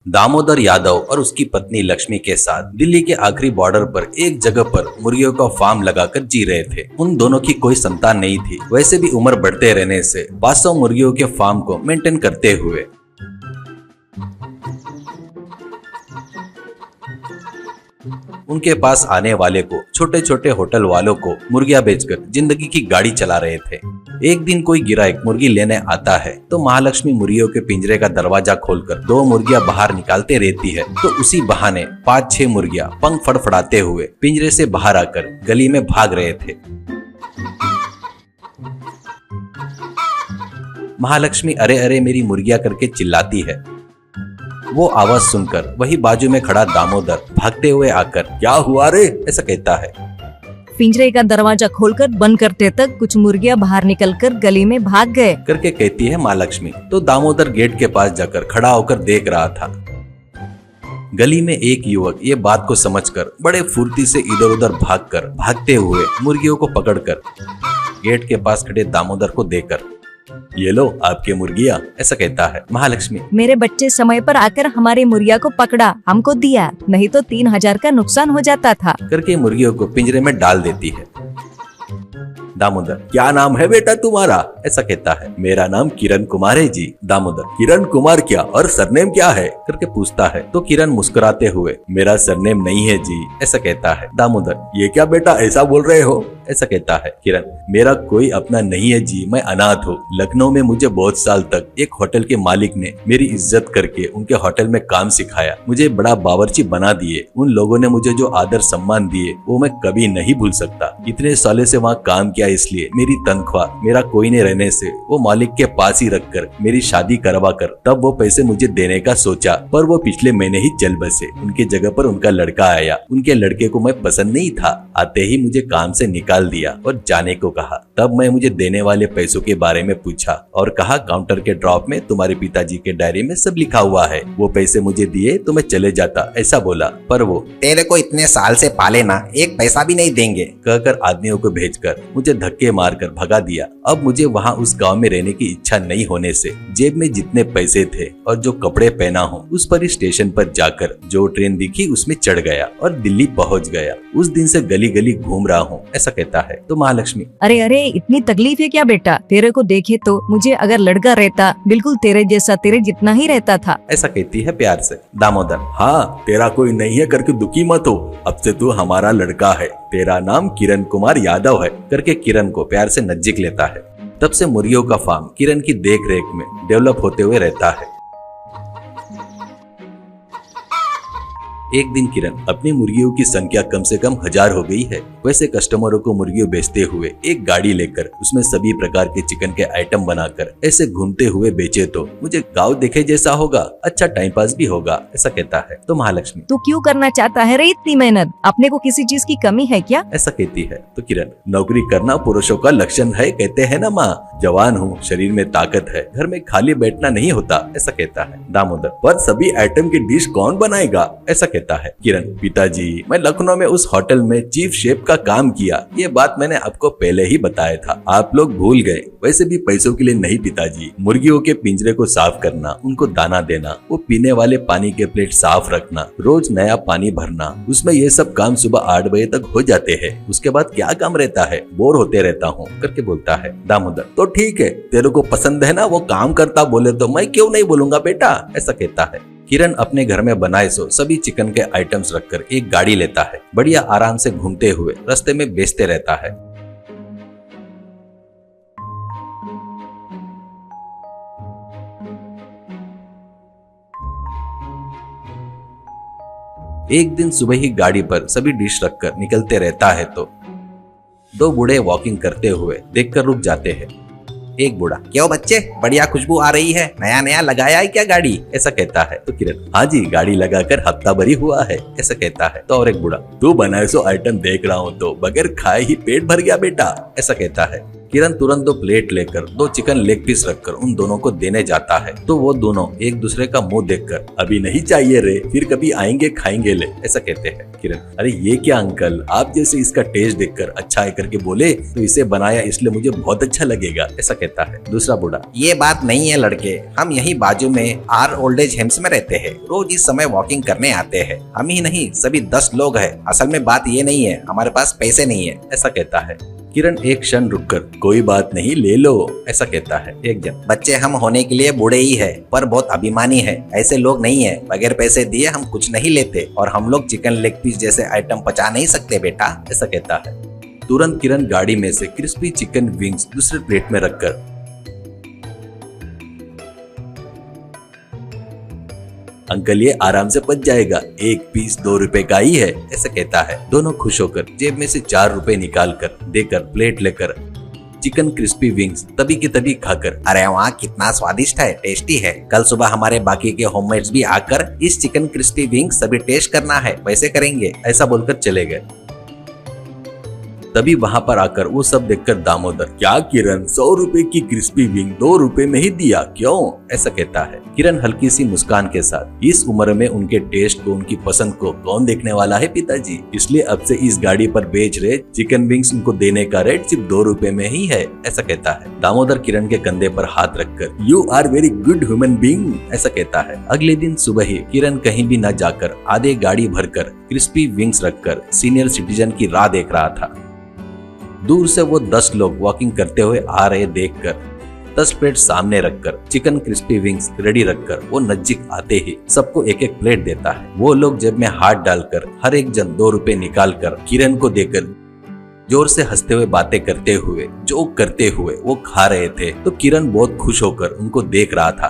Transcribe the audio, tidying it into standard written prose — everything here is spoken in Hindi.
दामोदर यादव और उसकी पत्नी लक्ष्मी के साथ दिल्ली के आखिरी बॉर्डर पर एक जगह पर मुर्गियों का फार्म लगाकर जी रहे थे। उन दोनों की कोई संतान नहीं थी। वैसे भी उम्र बढ़ते रहने से 500 मुर्गियों के फार्म को मेंटेन करते हुए उनके पास आने वाले को छोटे छोटे होटल वालों को मुर्गियां बेचकर जिंदगी की गाड़ी चला रहे थे। एक दिन कोई गिराएक मुर्गी लेने आता है तो महालक्ष्मी मुर्गियों के पिंजरे का दरवाजा खोलकर 2 मुर्गियां बाहर निकालते रहती है तो उसी बहाने 5-6 मुर्गियां पंख फड़फड़ाते हुए पिंजरे से बाहर आकर गली में भाग रहे थे। महालक्ष्मी अरे अरे मेरी मुर्गियां करके चिल्लाती है। वो आवाज सुनकर वही बाजू में खड़ा दामोदर भागते हुए आकर क्या हुआ रे ऐसा कहता है। पिंजरे का दरवाजा खोलकर बंद करते तक कुछ मुर्गियां बाहर निकलकर गली में भाग गए करके कहती है महालक्ष्मी। तो दामोदर गेट के पास जाकर खड़ा होकर देख रहा था। गली में एक युवक ये बात को समझकर बड़े फुर्ती से इधर उधर भागते हुए मुर्गियों को पकड़कर गेट के पास खड़े दामोदर को देकर ये लो आपके मुर्गियां ऐसा कहता है। महालक्ष्मी मेरे बच्चे समय पर आकर हमारे मुर्गिया को पकड़ा, हमको दिया, नहीं तो 3000 का नुकसान हो जाता था करके मुर्गियों को पिंजरे में डाल देती है। दामोदर क्या नाम है बेटा तुम्हारा ऐसा कहता है। मेरा नाम किरण कुमार है जी। दामोदर किरण कुमार क्या और सरनेम क्या है करके पूछता है तो किरण मुस्कुराते हुए मेरा सरनेम नहीं है जी ऐसा कहता है। दामोदर ये क्या बेटा ऐसा बोल रहे हो ऐसा कहता है। किरण मेरा कोई अपना नहीं है जी, मैं अनाथ हूँ। लखनऊ में मुझे बहुत साल तक एक होटल के मालिक ने मेरी इज्जत करके उनके होटल में काम सिखाया, मुझे बड़ा बावर्ची बना दिए। उन लोगों ने मुझे जो आदर सम्मान दिए वो मैं कभी नहीं भूल सकता। इतने सालों से वहाँ काम किया इसलिए मेरी तनख्वाह मेरा कोई नहीं रहने से वो मालिक के पास ही रखकर मेरी शादी करवा कर तब वो पैसे मुझे देने का सोचा, पर वो पिछले महीने ही चल बसे। उनकी जगह पर उनका लड़का आया। उनके लड़के को मैं पसंद नहीं था। आते ही मुझे काम से निकाल दिया और जाने को कहा। तब मैं मुझे देने वाले पैसों के बारे में पूछा और कहा काउंटर के ड्रॉप में तुम्हारे पिताजी के डायरी में सब लिखा हुआ है, वो पैसे मुझे दिए तो मैं चले जाता ऐसा बोला। पर वो तेरे को इतने साल से पाले ना, एक पैसा भी नहीं देंगे कहकर आदमियों को भेजकर मुझे धक्के मारकर भगा दिया। अब मुझे वहाँ उस गांव में रहने की इच्छा नहीं होने से जेब में जितने पैसे थे और जो कपड़े पहना हूँ उस पर ही स्टेशन पर जाकर जो ट्रेन दिखी उसमें चढ़ गया और दिल्ली पहुँच गया। उस दिन से गली गली घूम रहा हूँ ऐसा कहता है। तो महालक्ष्मी अरे अरे इतनी तकलीफ है क्या बेटा, तेरे को देखे तो मुझे अगर लड़का रहता बिल्कुल तेरे जैसा, तेरे जितना ही रहता था ऐसा कहती है प्यार से। दामोदर हाँ तेरा कोई नहीं है करके दुखी मत हो, अब से तू हमारा लड़का है, तेरा नाम किरण कुमार यादव है करके किरण को प्यार से नजीक लेता है। तब से मुर्गियों का फार्म किरण की देख रेख में डेवलप होते हुए रहता है। एक दिन किरण अपनी मुर्गियों की संख्या कम से कम 1000 हो गई है। वैसे कस्टमरों को मुर्गियों बेचते हुए एक गाड़ी लेकर उसमें सभी प्रकार के चिकन के आइटम बनाकर ऐसे घूमते हुए बेचे तो मुझे गाँव देखे जैसा होगा, अच्छा टाइम पास भी होगा ऐसा कहता है। तो महालक्ष्मी तू क्यों करना चाहता है रे इतनी मेहनत, अपने को किसी चीज की कमी है क्या ऐसा कहती है। तो किरण नौकरी करना पुरुषों का लक्षण है, कहते हैं ना माँ, जवान हूँ, शरीर में ताकत है, घर में खाली बैठना नहीं होता ऐसा कहता है। दामोदर पर सभी आइटम की डिश कौन बनाएगा ऐसा कहता है। किरण पिताजी मैं लखनऊ में उस होटल में चीफ शेफ का काम किया, ये बात मैंने आपको पहले ही बताया था, आप लोग भूल गए। वैसे भी पैसों के लिए नहीं पिताजी, मुर्गियों के पिंजरे को साफ करना, उनको दाना देना, वो पीने वाले पानी के प्लेट साफ रखना, रोज नया पानी भरना, उसमें ये सब काम सुबह 8 बजे तक हो जाते हैं। उसके बाद क्या काम रहता है, बोर होते रहता हूँ करके बोलता है। दामोदर तो ठीक है, तेरे को पसंद है ना वो काम करता बोले तो मैं क्यों नहीं बोलूंगा बेटा ऐसा कहता है। किरण अपने घर में बनाए सो सभी चिकन के आइटम्स रखकर एक गाड़ी लेता है। बढ़िया आराम से घूमते हुए रास्ते में बेचते रहता है। एक दिन सुबह ही गाड़ी पर सभी डिश रखकर निकलते रहता है तो 2 बूढ़े वॉकिंग करते हुए देखकर रुक जाते हैं। एक बूढ़ा क्यों बच्चे बढ़िया खुशबू आ रही है, नया नया लगाया है क्या गाड़ी ऐसा कहता है। तो किरण हाँ जी गाड़ी लगाकर हफ्ता भरी हुआ है ऐसा कहता है। तो और एक बूढ़ा तू बनाए सो आइटम देख रहा हूँ तो बगैर खाए ही पेट भर गया बेटा ऐसा कहता है। किरण तुरंत 2 प्लेट लेकर 2 चिकन लेग पीस रखकर उन दोनों को देने जाता है तो वो दोनों एक दूसरे का मुंह देखकर अभी नहीं चाहिए रे, फिर कभी आएंगे खाएंगे ले, ऐसा कहते हैं। किरण, अरे ये क्या अंकल, आप जैसे इसका टेस्ट देखकर अच्छा है करके बोले तो इसे बनाया इसलिए मुझे बहुत अच्छा लगेगा, ऐसा कहता है। दूसरा बूढ़ा, ये बात नहीं है लड़के, हम यही बाजू में आर ओल्ड एज होम्स में रहते हैं, रोज इस समय वॉकिंग करने आते हैं। हम ही नहीं सभी 10 लोग हैं। असल में बात ये नहीं है, हमारे पास पैसे नहीं है, ऐसा कहता है। किरण एक क्षण रुककर कोई बात नहीं ले लो, ऐसा कहता है। एक जन, बच्चे हम होने के लिए बूढ़े ही है पर बहुत अभिमानी है, ऐसे लोग नहीं है, बगैर पैसे दिए हम कुछ नहीं लेते और हम लोग चिकन लेग पीस जैसे आइटम पचा नहीं सकते बेटा, ऐसा कहता है। तुरंत किरण गाड़ी में से क्रिस्पी चिकन विंग्स दूसरे प्लेट में रखकर अंकल ये आराम से पच जाएगा, एक पीस 2 रुपए का ही है, ऐसा कहता है। दोनों खुश होकर जेब में से 4 रुपए निकाल कर देकर प्लेट लेकर चिकन क्रिस्पी विंग्स तभी के तभी खाकर, अरे वाह कितना स्वादिष्ट है, टेस्टी है। कल सुबह हमारे बाकी के होममेड्स भी आकर इस चिकन क्रिस्पी विंग्स सभी टेस्ट करना है, वैसे करेंगे, ऐसा बोलकर चले गए। तभी वहां पर आकर वो सब देखकर दामोदर, क्या किरण 100 रुपए की क्रिस्पी विंग 2 रुपए में ही दिया क्यों, ऐसा कहता है। किरण हल्की सी मुस्कान के साथ, इस उम्र में उनके टेस्ट को उनकी पसंद को कौन देखने वाला है पिताजी, इसलिए अब से इस गाड़ी पर बेच रहे चिकन विंग्स उनको देने का रेट सिर्फ 2 रुपए में ही है, ऐसा कहता है। दामोदर किरण के कंधे पर हाथ रखकर, you are very good human being, ऐसा कहता है। अगले दिन सुबह ही किरण कहीं भी न जाकर आधे गाड़ी भरकर क्रिस्पी विंग्स रखकर सीनियर सिटीजन की राह देख रहा था। दूर से वो 10 लोग वॉकिंग करते हुए आ रहे देखकर 10 प्लेट सामने रखकर चिकन क्रिस्पी विंग्स रेडी रखकर वो नजदीक आते ही सबको एक एक प्लेट देता है। वो लोग जेब में हाथ डालकर हर एक जन 2 रुपए निकाल कर किरण को देकर जोर से हंसते हुए बातें करते हुए जोक करते हुए वो खा रहे थे तो किरण बहुत खुश होकर उनको देख रहा था।